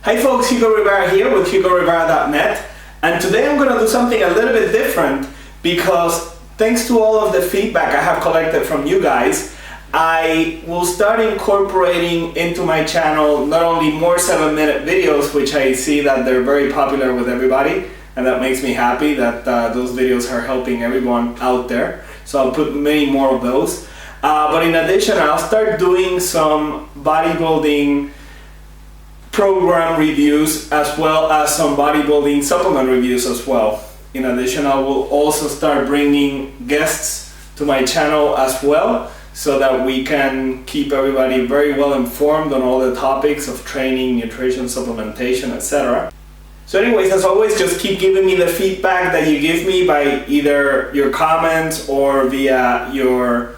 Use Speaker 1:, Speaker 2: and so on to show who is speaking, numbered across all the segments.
Speaker 1: Hi folks, Hugo Rivera here with HugoRivera.net, and today I'm going to do something a little bit different because thanks to all of the feedback I have collected from you guys, I will start incorporating into my channel not only more 7-minute videos, which I see that they're very popular with everybody, and that makes me happy that those videos are helping everyone out there. So I'll put many more of those. But in addition, I'll start doing some bodybuilding program reviews as well as some bodybuilding supplement reviews as well. In addition, I will also start bringing guests to my channel as well so that we can keep everybody very well informed on all the topics of training, nutrition, supplementation, etc. So anyways, as always, just keep giving me the feedback that you give me by either your comments or via your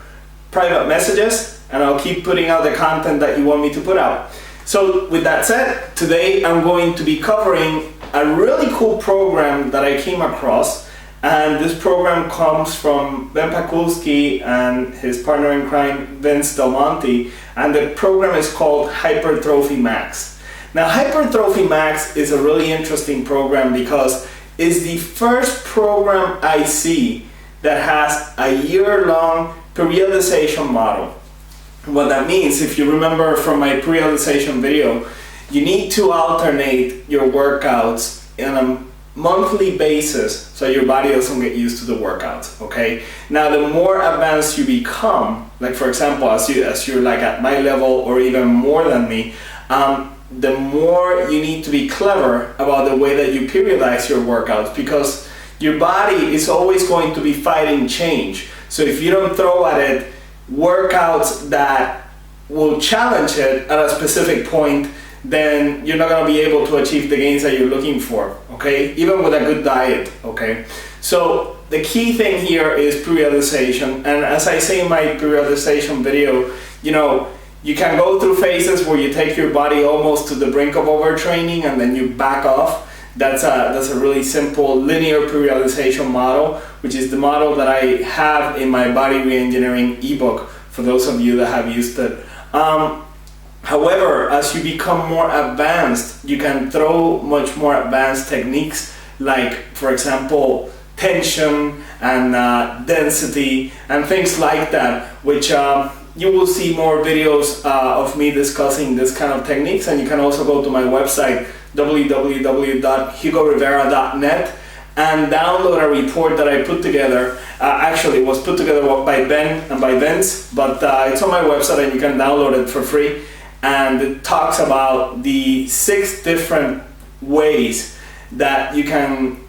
Speaker 1: private messages, and I'll keep putting out the content that you want me to put out. So with that said, today I'm going to be covering a really cool program that I came across, and this program comes from Ben Pakulski and his partner in crime Vince DelMonte, and the program is called Hypertrophy Max. Now Hypertrophy Max is a really interesting program because it's the first program I see that has a year-long periodization model. What that means, if you remember from my periodization video, you need to alternate your workouts on a monthly basis so your body doesn't get used to the workouts, okay? Now the more advanced you become, like for example, as you're like at my level or even more than me, the more you need to be clever about the way that you periodize your workouts, because your body is always going to be fighting change. So if you don't throw at it workouts that will challenge it at a specific point, then you're not going to be able to achieve the gains that you're looking for, okay? Even with a good diet, okay? So the key thing here is periodization, and as I say in my periodization video, you know, you can go through phases where you take your body almost to the brink of overtraining and then you back off. That's a really simple linear periodization model, which is the model that I have in my body reengineering ebook for those of you that have used it. However, as you become more advanced, you can throw much more advanced techniques like, for example, tension and density and things like that, which you will see more videos of me discussing this kind of techniques, and you can also go to my website www.HugoRivera.net and download a report that I put together. Actually, it was put together by Ben and by Vince, but it's on my website and you can download it for free. And it talks about the 6 different ways that you can,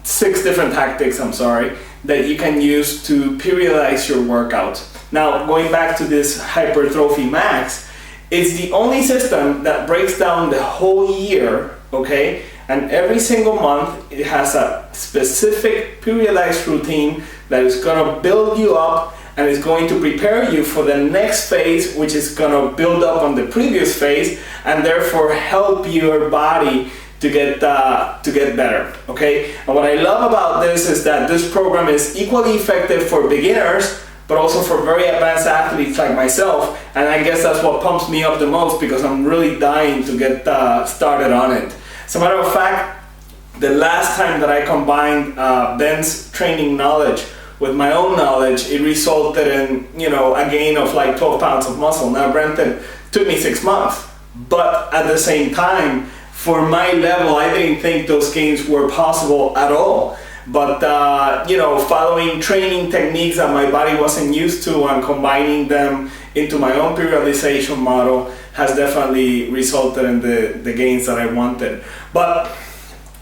Speaker 1: 6 different tactics, that you can use to periodize your workouts. Now, going back to this Hypertrophy Max, it's the only system that breaks down the whole year, okay? And every single month, it has a specific periodized routine that is gonna build you up and is going to prepare you for the next phase, which is gonna build up on the previous phase and therefore help your body to get better, okay? And what I love about this is that this program is equally effective for beginners, but also for very advanced athletes like myself, and I guess that's what pumps me up the most because I'm really dying to get started on it. As a matter of fact, the last time that I combined Ben's training knowledge with my own knowledge, it resulted in, you know, a gain of like 12 pounds of muscle. Now granted, it took me 6 months, but at the same time, for my level, I didn't think those gains were possible at all. But you know, following training techniques that my body wasn't used to and combining them into my own periodization model has definitely resulted in the gains that I wanted. But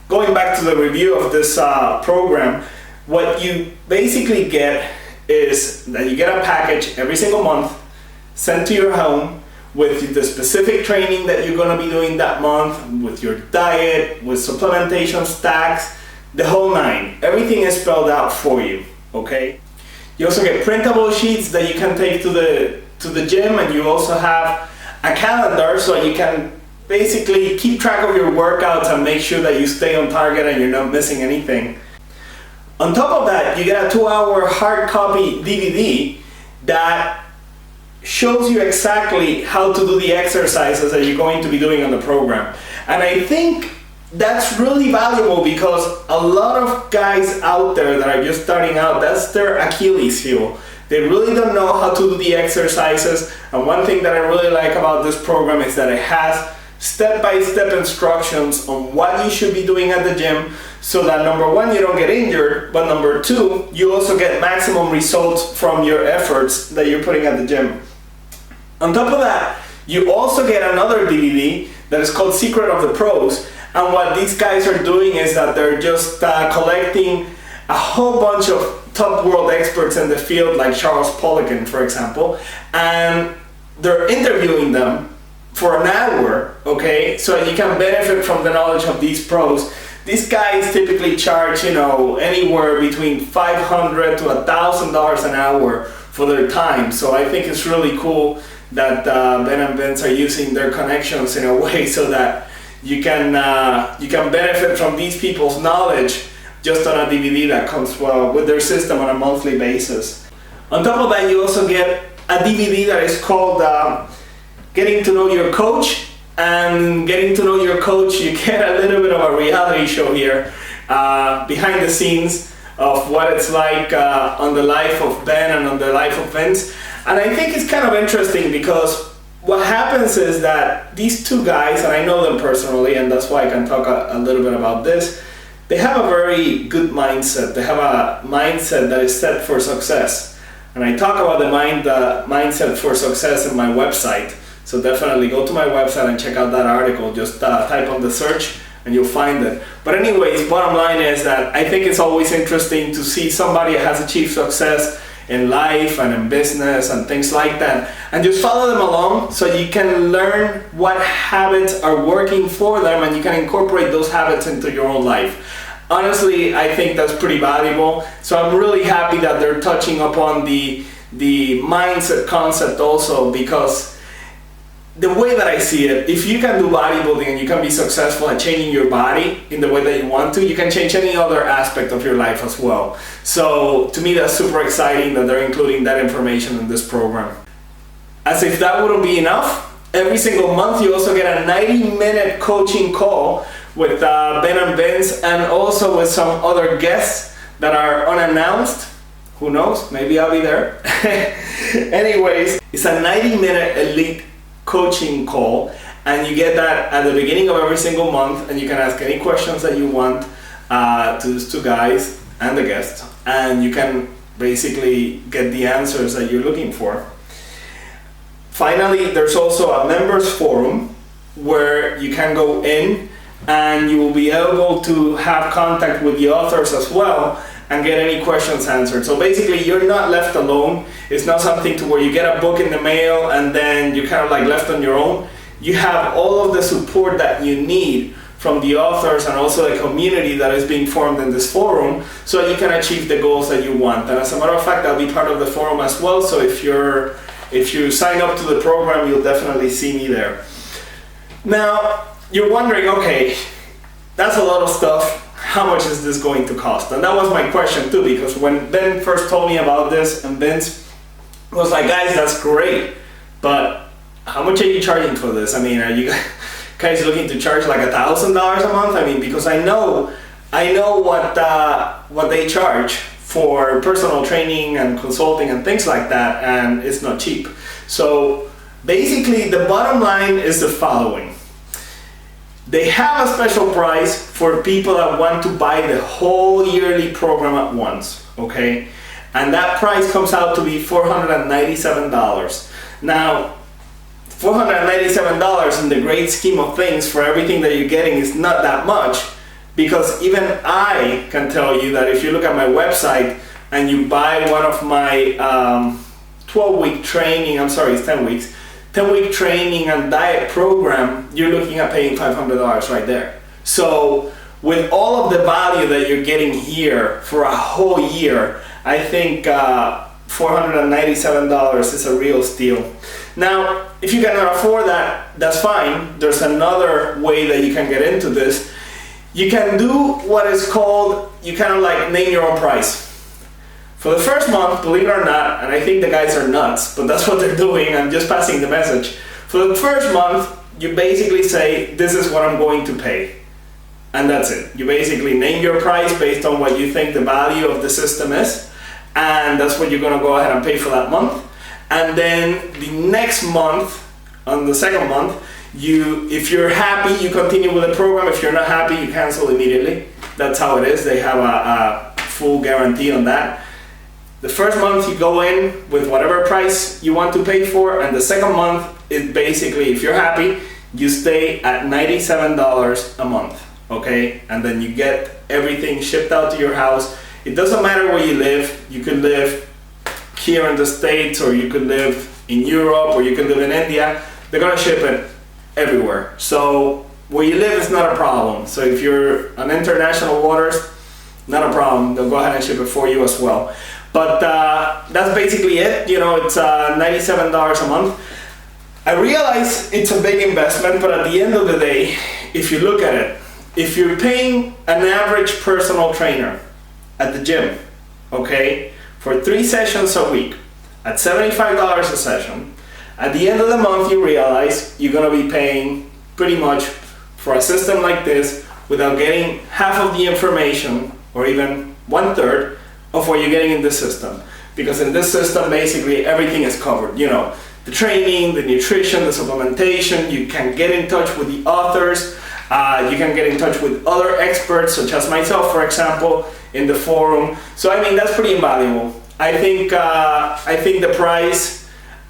Speaker 1: going back to the review of this program, what you basically get is that you get a package every single month sent to your home with the specific training that you're going to be doing that month, with your diet, with supplementation stacks, the whole 9. Everything is spelled out for you, okay? You also get printable sheets that you can take to the gym, and you also have a calendar so you can basically keep track of your workouts and make sure that you stay on target and you're not missing anything. On top of that, you get a 2-hour hard copy DVD that shows you exactly how to do the exercises that you're going to be doing on the program. And I think that's really valuable because a lot of guys out there that are just starting out, that's their Achilles heel. They really don't know how to do the exercises. And one thing that I really like about this program is that it has step-by-step instructions on what you should be doing at the gym, so that number one, you don't get injured, but number two, you also get maximum results from your efforts that you're putting at the gym. On top of that, you also get another DVD that is called Secret of the Pros, and what these guys are doing is that they're just collecting a whole bunch of top world experts in the field, like Charles Poliquin, for example, and they're interviewing them for an hour, okay, so you can benefit from the knowledge of these pros. These guys typically charge, anywhere between $500 to $1,000 an hour for their time. So I think it's really cool that Ben and Vince are using their connections in a way so that you can benefit from these people's knowledge just on a DVD that comes with their system on a monthly basis. On top of that, you also get a DVD that is called Getting to Know Your Coach. And getting to know your coach, you get a little bit of a reality show here, behind the scenes of what it's like on the life of Ben and on the life of Vince. And I think it's kind of interesting because what happens is that these two guys, and I know them personally, and that's why I can talk a little bit about this, they have a very good mindset. They have a mindset that is set for success. And I talk about the mindset for success in my website. So definitely go to my website and check out that article. Just type on the search and you'll find it. But anyways, bottom line is that I think it's always interesting to see somebody that has achieved success in life and in business and things like that, and just follow them along so you can learn what habits are working for them and you can incorporate those habits into your own life. Honestly, I think that's pretty valuable. So I'm really happy that they're touching upon the mindset concept also, because the way that I see it, if you can do bodybuilding and you can be successful at changing your body in the way that you want to, you can change any other aspect of your life as well. So to me, that's super exciting that they're including that information in this program. As if that wouldn't be enough, every single month you also get a 90-minute coaching call with Ben and Vince, and also with some other guests that are unannounced. Who knows? Maybe I'll be there. Anyways, it's a 90-minute elite coaching call, and you get that at the beginning of every single month, and you can ask any questions that you want to these two guys and the guest, and you can basically get the answers that you're looking for. Finally, there's also a members forum where you can go in and you will be able to have contact with the authors as well and get any questions answered. So basically, you're not left alone. It's not something to where you get a book in the mail and then you're kind of like left on your own. You have all of the support that you need from the authors and also the community that is being formed in this forum, so you can achieve the goals that you want. And as a matter of fact, I'll be part of the forum as well. So if you sign up to the program, you'll definitely see me there. Now, you're wondering, okay, that's a lot of stuff. How much is this going to cost? And that was my question too, because when Ben first told me about this, and Vince was like, guys, that's great, but how much are you charging for this? I mean, are you guys looking to charge like $1,000 a month? I mean, because I know what they charge for personal training and consulting and things like that, and it's not cheap. So basically, the bottom line is the following. They have a special price for people that want to buy the whole yearly program at once, okay? And that price comes out to be $497. Now, $497 in the great scheme of things for everything that you're getting is not that much, because even I can tell you that if you look at my website and you buy one of my 12-week training, I'm sorry, it's 10 weeks, 10-week training and diet program, you're looking at paying $500 right there. So with all of the value that you're getting here for a whole year, I think $497 is a real steal. Now, if you cannot afford that, that's fine. There's another way that you can get into this. You can do what is called, you kind of like name your own price. For the first month, believe it or not, and I think the guys are nuts, but that's what they're doing, I'm just passing the message. For the first month, you basically say, this is what I'm going to pay. And that's it. You basically name your price based on what you think the value of the system is. And that's what you're gonna go ahead and pay for that month. And then the next month, on the second month, if you're happy, you continue with the program. If you're not happy, you cancel immediately. That's how it is. They have a full guarantee on that. The first month you go in with whatever price you want to pay for, and the second month is basically, if you're happy, you stay at $97 a month, okay? And then you get everything shipped out to your house. It doesn't matter where you live. You could live here in the States, or you could live in Europe, or you could live in India. They're gonna ship it everywhere. So where you live is not a problem. So if you're on international waters, not a problem. They'll go ahead and ship it for you as well. But that's basically it. You know, it's $97 a month. I realize it's a big investment, but at the end of the day, if you look at it, if you're paying an average personal trainer at the gym, okay, for 3 sessions a week at $75 a session, at the end of the month you realize you're gonna be paying pretty much for a system like this without getting half of the information, or even 1/3 of what you're getting in this system. Because in this system, basically everything is covered. You know, the training, the nutrition, the supplementation. You can get in touch with the authors. You can get in touch with other experts, such as myself, for example, in the forum. So I mean, that's pretty invaluable. I think the price,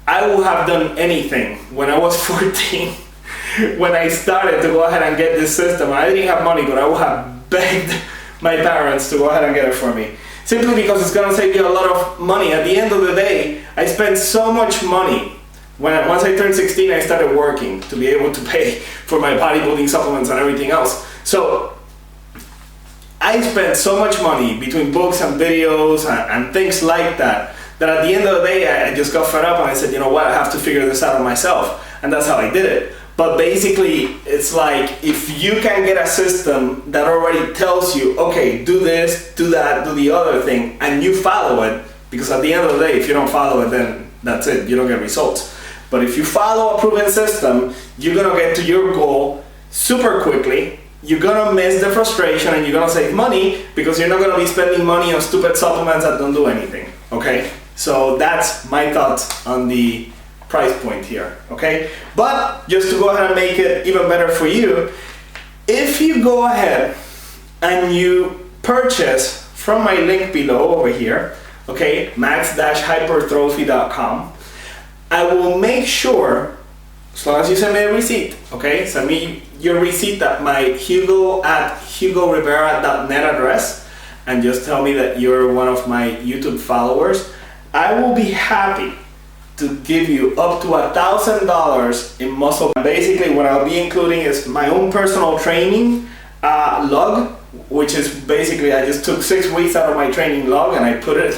Speaker 1: I would have done anything when I was 14, when I started to go ahead and get this system. I didn't have money, but I would have begged my parents to go ahead and get it for me. Simply because it's gonna save you a lot of money. At the end of the day, I spent so much money. Once I turned 16, I started working to be able to pay for my bodybuilding supplements and everything else. So I spent so much money between books and videos and things like that, that at the end of the day, I just got fed up and I said, you know what, I have to figure this out on myself. And that's how I did it. But basically, it's like, if you can get a system that already tells you, okay, do this, do that, do the other thing, and you follow it, because at the end of the day, if you don't follow it, then that's it, you don't get results. But if you follow a proven system, you're gonna get to your goal super quickly. You're gonna miss the frustration and you're gonna save money, because you're not gonna be spending money on stupid supplements that don't do anything, okay? So that's my thoughts on the price point here, okay? But just to go ahead and make it even better for you, if you go ahead and you purchase from my link below over here, okay, max-hypertrophy.com, I will make sure, as long as you send me a receipt, okay, send me your receipt at my Hugo@hugorivera.net address, and just tell me that you're one of my YouTube followers. I will be happy to give you up to $1,000 in muscle. Basically, what I'll be including is my own personal training log, which is basically, I just took 6 weeks out of my training log and I put it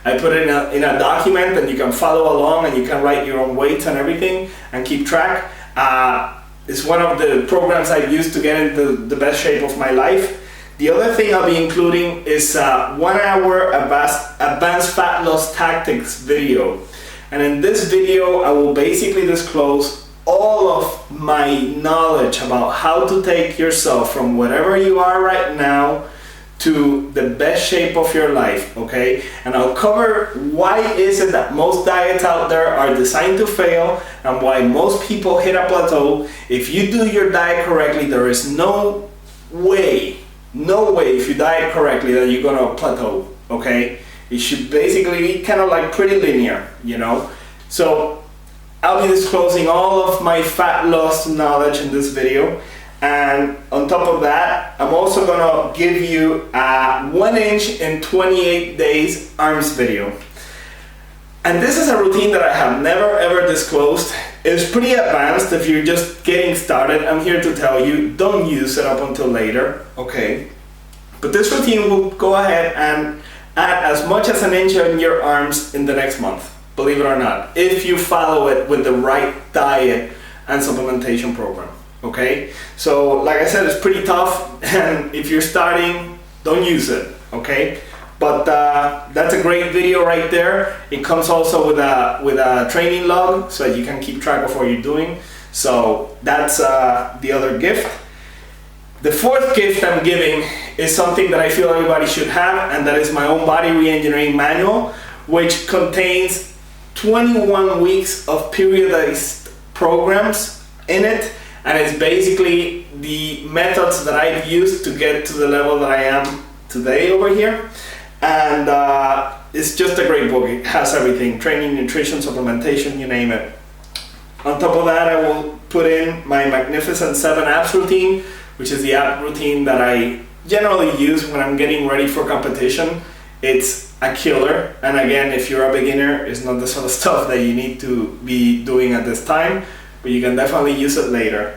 Speaker 1: in a document, and you can follow along and you can write your own weights and everything and keep track. It's one of the programs I've used to get into the best shape of my life. The other thing I'll be including is a 1-hour advanced fat loss tactics video. And in this video, I will basically disclose all of my knowledge about how to take yourself from wherever you are right now to the best shape of your life, okay? And I'll cover why is it that most diets out there are designed to fail, and why most people hit a plateau. If you do your diet correctly, there is no way if you diet correctly that you're gonna plateau, okay? It should basically be kind of like pretty linear, you know? So I'll be disclosing all of my fat loss knowledge in this video. And on top of that, I'm also gonna give you a 1 inch in 28 days arms video. And this is a routine that I have never ever disclosed. It's pretty advanced if you're just getting started. I'm here to tell you, don't use it up until later, okay? But this routine will go ahead and add as much as 1 inch in your arms in the next month, believe it or not, if you follow it with the right diet and supplementation program, okay? So like I said, it's pretty tough, and if you're starting, don't use it, okay? But that's a great video right there. It comes also with a training log, so that you can keep track of what you're doing. So that's the other gift. The fourth gift I'm giving is something that I feel everybody should have, and that is my own body re-engineering manual, which contains 21 weeks of periodized programs in it, and it's basically the methods that I've used to get to the level that I am today over here. And it's just a great book. It has everything: training, nutrition, supplementation, you name it. On top of that, I will put in my Magnificent 7 abs routine, which is the ab routine that I generally use when I'm getting ready for competition. It's a killer, and again, if you're a beginner, it's not the sort of stuff that you need to be doing at this time, but you can definitely use it later.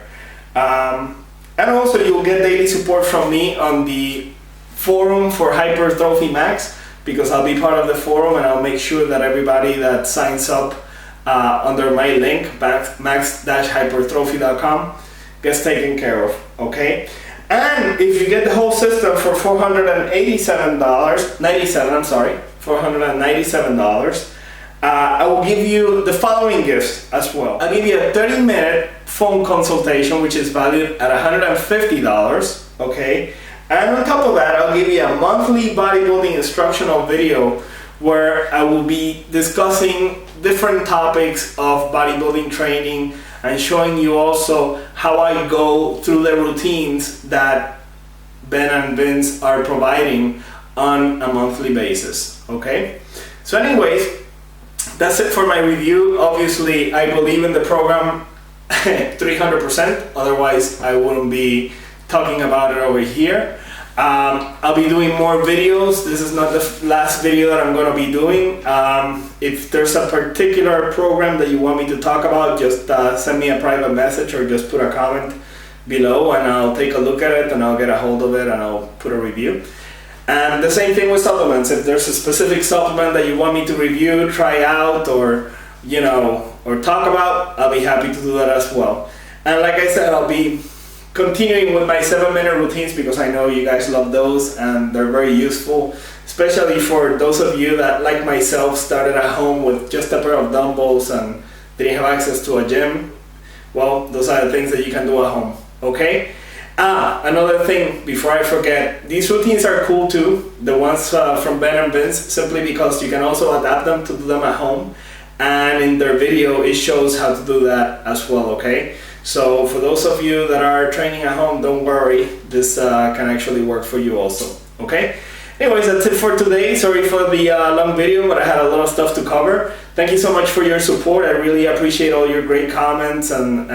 Speaker 1: And also, you'll get daily support from me on the forum for Hypertrophy Max, because I'll be part of the forum, and I'll make sure that everybody that signs up under my link, max-hypertrophy.com, gets taken care of, okay? And if you get the whole system for $497, I will give you the following gifts as well. I'll give you a 30-minute phone consultation, which is valued at $150, okay? And on top of that, I'll give you a monthly bodybuilding instructional video where I will be discussing different topics of bodybuilding training and showing you also how I go through the routines that Ben and Vince are providing on a monthly basis, okay? So anyways, that's it for my review. Obviously, I believe in the program 300%, otherwise I wouldn't be talking about it over here. I'll be doing more videos. This is not the last video that I'm going to be doing. If there's a particular program that you want me to talk about, just send me a private message or just put a comment below, and I'll take a look at it and I'll get a hold of it and I'll put a review. And the same thing with supplements. If there's a specific supplement that you want me to review, try out, or or talk about, I'll be happy to do that as well. And like I said, I'll be continuing with my 7-minute routines because I know you guys love those and they're very useful, especially for those of you that, like myself, started at home with just a pair of dumbbells and didn't have access to a gym. Well, those are the things that you can do at home, okay? Another thing before I forget, these routines are cool too, the ones from Ben and Vince, simply because you can also adapt them to do them at home, and in their video it shows how to do that as well, okay? So for those of you that are training at home, don't worry, this can actually work for you also, okay? Anyways, that's it for today. Sorry for the long video, but I had a lot of stuff to cover. Thank you so much for your support. I really appreciate all your great comments and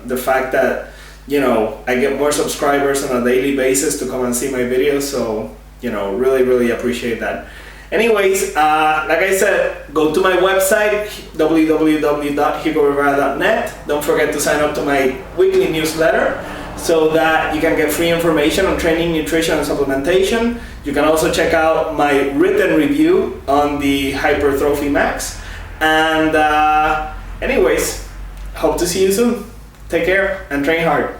Speaker 1: the fact that, I get more subscribers on a daily basis to come and see my videos. So, really, really appreciate that. Anyways, like I said, go to my website, www.hugorivera.net. Don't forget to sign up to my weekly newsletter so that you can get free information on training, nutrition, and supplementation. You can also check out my written review on the Hypertrophy Max. And anyways, hope to see you soon. Take care and train hard.